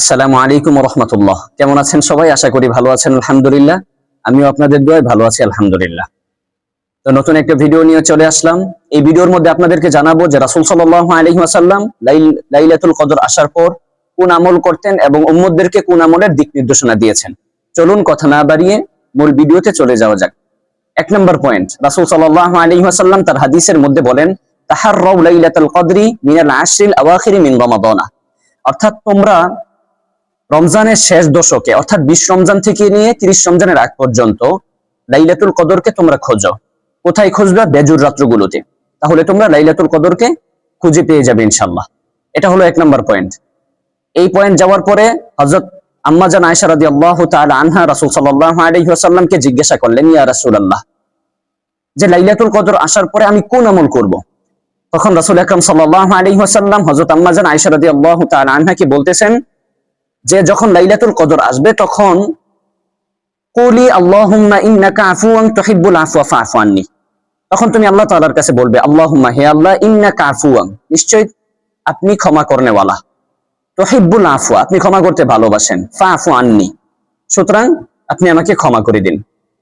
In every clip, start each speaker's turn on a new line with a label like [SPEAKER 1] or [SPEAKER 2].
[SPEAKER 1] আসসালামু আলাইকুম ওয়া রাহমাতুল্লাহ। কেমন আছেন সবাই? আশা করি ভালো আছেন আলহামদুলিল্লাহ। আমিও আপনাদের দোয়ায় ভালো আছি আলহামদুলিল্লাহ। তো নতুন একটা ভিডিও নিয়ে চলে আসলাম। এই ভিডিওর মধ্যে আপনাদেরকে জানাবো যে রাসূল সাল্লাল্লাহু আলাইহি ওয়াসাল্লাম লাইলাতুল কদর আসার পর কোন আমল করতেন এবং উম্মতদেরকে কোন আমলের দিক নির্দেশনা দিয়েছেন। চলুন কথা না বাড়িয়ে মূল ভিডিওতে চলে যাওয়া যাক। এক নম্বর পয়েন্ট, রাসূল সাল্লাল্লাহু আলাইহি ওয়াসাল্লাম তার হাদিসের মধ্যে বলেন, তাহাররাউ লাইলাতুল কদরি মিনাল আশরিল আওয়াখির মিন রমাদান। অর্থাৎ তোমরা রমজানের শেষ দশকে অর্থাৎ 20 রমজান থেকে নিয়ে 30 রমজানের আগ পর্যন্ত লাইলাতুল কদরকে তোমরা খোঁজো। কোথায় খুঁজবা? বেজুর রাত্রগুলোতে। তাহলে তোমরা লাইলাতুল কদরকে খুঁজে পেয়ে যাবে ইনশাআল্লাহ। এটা হলো এক নম্বর পয়েন্ট। এই পয়েন্ট যাওয়ার পরে হযরত আম্মা জান আয়েশা রাদিয়াল্লাহু তাআলা আনহা রাসূল সাল্লাল্লাহু আলাইহি ওয়াসাল্লামকে জিজ্ঞাসা করলেন, ইয়া রাসূলুল্লাহ, যে লাইলাতুল কদর আসার পরে আমি কোন আমল করব? তখন রাসূল আকরাম সাল্লাল্লাহু আলাইহি ওয়াসাল্লাম হযরত আম্মা জান আয়েশা রাদিয়াল্লাহু তাআলা আনহাকে বলতেছেন যে যখন লাইলাতুল কদর আসবে তখন কুলি আল্লাহুম্মা ইন্নাকা আফুওয়ান তুহিব্বুল আফওয়া ফা'ফু আন্নি। তখন তুমি আল্লাহ তাআলার কাছে বলবে, আল্লাহুম্মা, হে আল্লাহ, ইন্নাকা আফুওয়ান, নিশ্চয় আপনি ক্ষমা করনেওয়ালা, তুহিব্বুল আফওয়া, আপনি ক্ষমা করতে ভালোবাসেন, ফা'ফু আন্নি, সুতরাং আপনি আমাকে ক্ষমা করে দিন।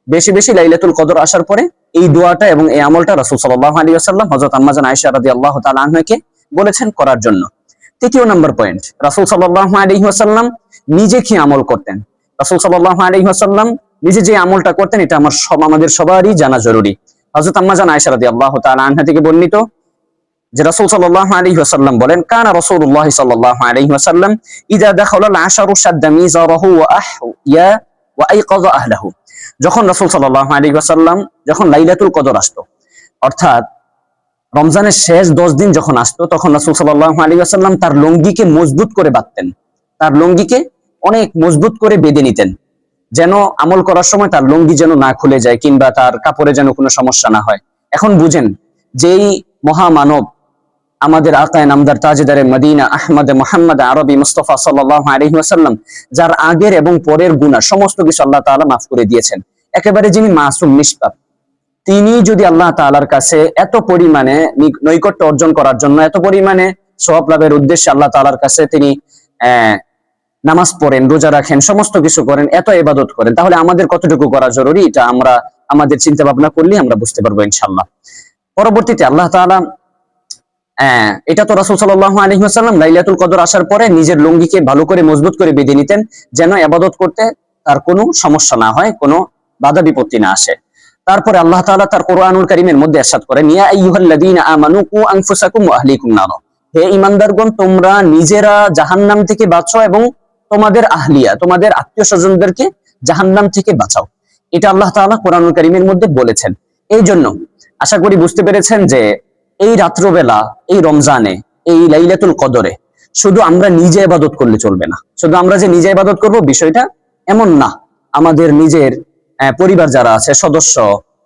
[SPEAKER 1] বেশি বেশি লাইলাতুল কদর আসার পরে এই দোয়াটা এবং এই আমলটা রাসূল সাল্লাল্লাহু আলাইহি ওয়াসাল্লাম হযরত আম্মা জান আয়েশা রাদিয়াল্লাহু তাআলা আনহাকে বলেছেন করার জন্য। তৃতীয় নম্বর পয়েন্ট, রাসূল সাল্লাল্লাহু আলাইহি ওয়াসাল্লাম নিজে কি আমল করতেন? রাসূল সাল্লাল্লাহু আলাইহি ওয়াসাল্লাম নিজে যে আমলটা করতেন এটা আমাদের সবারই জানা জরুরি। হযরত আম্মা জান আয়েশা রাদিয়াল্লাহু তাআলা আনহা থেকে বর্ণিত যে রাসূল সাল্লাল্লাহু আলাইহি ওয়াসাল্লাম বলেন, কানা রাসূলুল্লাহ সাল্লাল্লাহু আলাইহি ওয়াসাল্লাম ইযা দাখালাল আশারু শাদ্দা মিযারাহু ওয়া আহইয়া ওয়া আইকাযা আহলাহু। যখন রাসূল সাল্লাল্লাহু আলাইহি ওয়াসাল্লাম যখন লাইলাতুল কদর আসতো, অর্থাৎ রমজানের শেষ 10 দিন যখন আসতো, তখন রাসূল সাল্লাল্লাহু আলাইহি ওয়াসাল্লাম তার লুঙ্গিকে মজবুত করে বাঁধতেন। তার লুঙ্গিকে অনেক মজবুত করে বেঁধে নিতেন, যেন আমল করার সময় তার লুঙ্গি যেন না খুলে যায় কিংবা তার কাপড়ে যেন কোনো সমস্যা না হয়। এখন বুঝেন, যেই মহামানব আমাদের আকায়ে নামদার তাজদারে মদিনা আহমদ মুহাম্মদ আরবি মুস্তাফা সাল্লাল্লাহু আলাইহি ওয়াসাল্লাম, যার আগের এবং পরের গুনাহ সমস্ত কিছু আল্লাহ তাআলা মাফ করে দিয়েছেন, একেবারে যিনি মাসুম নিষ্পাপ, তিনি যদি আল্লাহ তাআলার কাছে এত পরিমাণে নৈকট্য অর্জন করার জন্য, এত পরিমাণে সওয়াব লাভের উদ্দেশ্যে আল্লাহ তাআলার কাছে তিনি নামাজ পড়েন, রোজা রাখেন, সমস্ত কিছু করেন, এত ইবাদত করেন, তাহলে আমাদের কতটুকু করা জরুরি এটা আমরা আমাদের চিন্তা ভাবনা করলে আমরা বুঝতে পারবো ইনশাআল্লাহ। পরবর্তীতে আল্লাহ তাআলা এটা তো রাসূল সাল্লাল্লাহু আলাইহি ওয়াসাল্লাম লাইলাতুল কদর আসার পরে নিজের লুঙ্গিকে ভালো করে মজবুত করে বেঁধে নিতেন, যেন ইবাদত করতে তার কোনো সমস্যা না হয়, কোনো বাধা বিপত্তি না আসে। তারপরে আল্লাহ তাআলা তার কোরআনুল কারীমের মধ্যে ইরশাদ করেন, ইয়া আইয়ুহাল্লাযীনা আমানু কু আনফুসাকুম ওয়া আহলিকুম নার। হে ঈমানদারগণ, তোমরা নিজেরা জাহান্নাম থেকে বাঁচো এবং তোমাদের আহলিয়া, তোমাদের আত্মীয়-স্বজনদেরকে জাহান্নাম থেকে বাঁচাও। এটা আল্লাহ তাআলা কোরআনুল কারীমের মধ্যে বলেছেন। এই জন্য আশা করি বুঝতে পেরেছেন যে এই রাত্রবেলা, এই রমজানে, এই লাইলাতুল কদরে শুধু আমরা নিজে ইবাদত করলে চলবে না। শুধু আমরা যে নিজে ইবাদত করব বিষয়টা এমন না। আমাদের নিজের পরিবার যারা আছে, সদস্য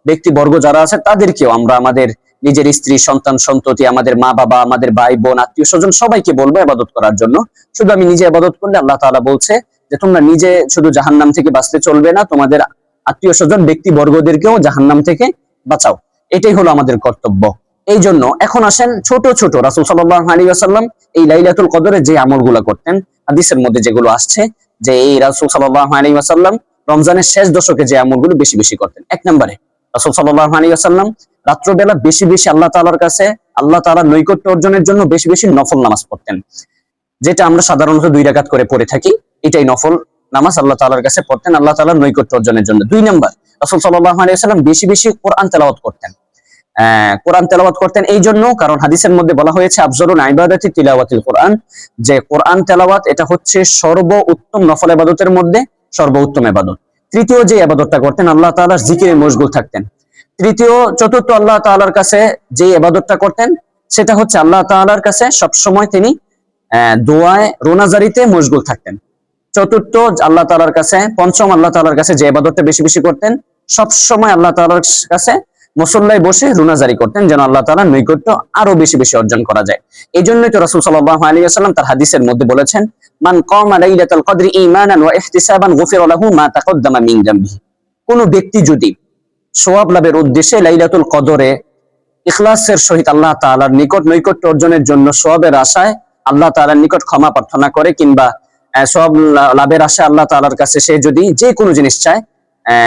[SPEAKER 1] ব্যক্তিবর্গ যারা আছে, তাদেরকেও আমরা আমাদের নিজের স্ত্রী, সন্তান, সন্ততি, আমাদের মা বাবা, আমাদের ভাই বোন, আত্মীয় স্বজন সবাইকে বলবো ইবাদত করার জন্য। শুধু আমি নিজে ইবাদত করলে আল্লাহ তাআলা বলছে যে তোমরা নিজে শুধু জাহান্নাম থেকে বাঁচতে চলবে না, তোমাদের আত্মীয় স্বজন ব্যক্তিবর্গদেরকেও জাহান্নাম থেকে বাঁচাও। এটাই হলো আমাদের কর্তব্য। এই জন্য এখন আসেন ছোট ছোট রাসূল সাল্লাল্লাহু আলাইহি ওয়াসাল্লাম এই লাইলাতুল কদরে যে আমলগুলো করতেন, হাদিসের মধ্যে যেগুলো আসছে যে এই রাসূল সাল্লাল্লাহু আলাইহি ওয়াসাল্লাম রমজানের শেষ দশকে যে আমলগুলো বেশি বেশি করতেন। এক নম্বরে রাসূল সাল্লাল্লাহু আলাইহি ওয়াসাল্লাম রাত্রবেলা বেশি বেশি আল্লাহ তাআলার কাছে, আল্লাহ তাআলার নৈকট্য অর্জনের জন্য বেশি বেশি নফল নামাজ পড়তেন, যেটা আমরা সাধারণত 2 রাকাত করে পড়ে থাকি। এটাই নফল নামাজ আল্লাহ তাআলার কাছে পড়তেন আল্লাহ তাআলার নৈকট্য অর্জনের জন্য। 2 নাম্বার, রাসূল সাল্লাল্লাহু আলাইহি ওয়াসাল্লাম বেশি বেশি কোরআন তেলাওয়াত করতেন। কোরআন তেলাওয়াত করতেন এই জন্য কারণ হাদিসের মধ্যে বলা হয়েছে আফজলুল ইবাদাতি তিলাওয়াতুল কোরআন, যে কোরআন তেলাওয়াত এটা হচ্ছে সর্বোত্তম নফল ইবাদতের মধ্যে সর্বোত্তম ইবাদত। তৃতীয় যে ইবাদতটা করতেন, আল্লাহ তাআলার জিকিরে মশগুল থাকতেন। চতুর্থ আল্লাহ তাআলার কাছে যে ইবাদতটা করতেন সেটা হচ্ছে আল্লাহ তাআলার কাছে সব সময় তিনি দোয়ায় রোনাজারিতে মশগুল থাকতেন। চতুর্থ আল্লাহ তাআলার কাছে, পঞ্চম আল্লাহ তাআলার কাছে যে ইবাদতটা বেশি বেশি করতেন, সব সময় আল্লাহ তাআলার কাছে মুসল্লায় বসে রুনাজারি করতেন, যেন আল্লাহ তাআলার নৈকট্য আরো বেশি বেশি অর্জন করা যায়। এই জন্যই তো রাসূল সাল্লাল্লাহু আলাইহি ওয়াসাল্লাম তার হাদিসের মধ্যে বলেছেন, মান কামা লাইলাতুল কদরি ঈমানান ওয়া ইহতিসাবান গুফিরা লাহু মা তাকদ্দামা মিন যামবিহি। কোন ব্যক্তি যদি সওয়াব লাভের উদ্দেশ্যে লাইলাতুল কদরে ইখলাসের সহিত আল্লাহ তাআলার নিকট নৈকট্য অর্জনের জন্য সওয়াবের আশায় আল্লাহ তাআলার নিকট ক্ষমা প্রার্থনা করে কিংবা সব লাভের আশা আল্লাহ তাআলার কাছে সে যদি যে কোনো জিনিস চায়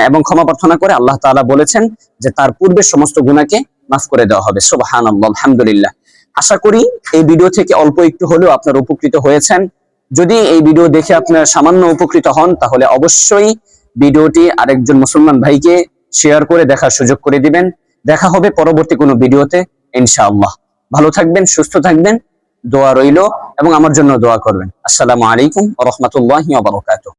[SPEAKER 1] এবং ক্ষমা প্রার্থনা করে, আল্লাহ তাআলা বলেছেন যে তার পূর্বের সমস্ত গুনাহকে মাফ করে দেওয়া হবে। সুবহানাল্লাহ, আলহামদুলিল্লাহ। আশা করি এই ভিডিও থেকে অল্প একটু হলেও আপনারা উপকৃত হয়েছেন। যদি এই ভিডিও দেখে আপনারা সামান্য উপকৃত হন, তাহলে অবশ্যই ভিডিওটি আরেকজন মুসলমান ভাইকে শেয়ার করে দেখার সুযোগ করে দিবেন। দেখা হবে পরবর্তী কোনো ভিডিওতে ইনশাআল্লাহ। ভালো থাকবেন, সুস্থ থাকবেন, দোয়া রইল এবং আমার জন্য দোয়া করবেন। আসসালামু আলাইকুম ওয়া রাহমাতুল্লাহি ওয়া বারাকাতুহু।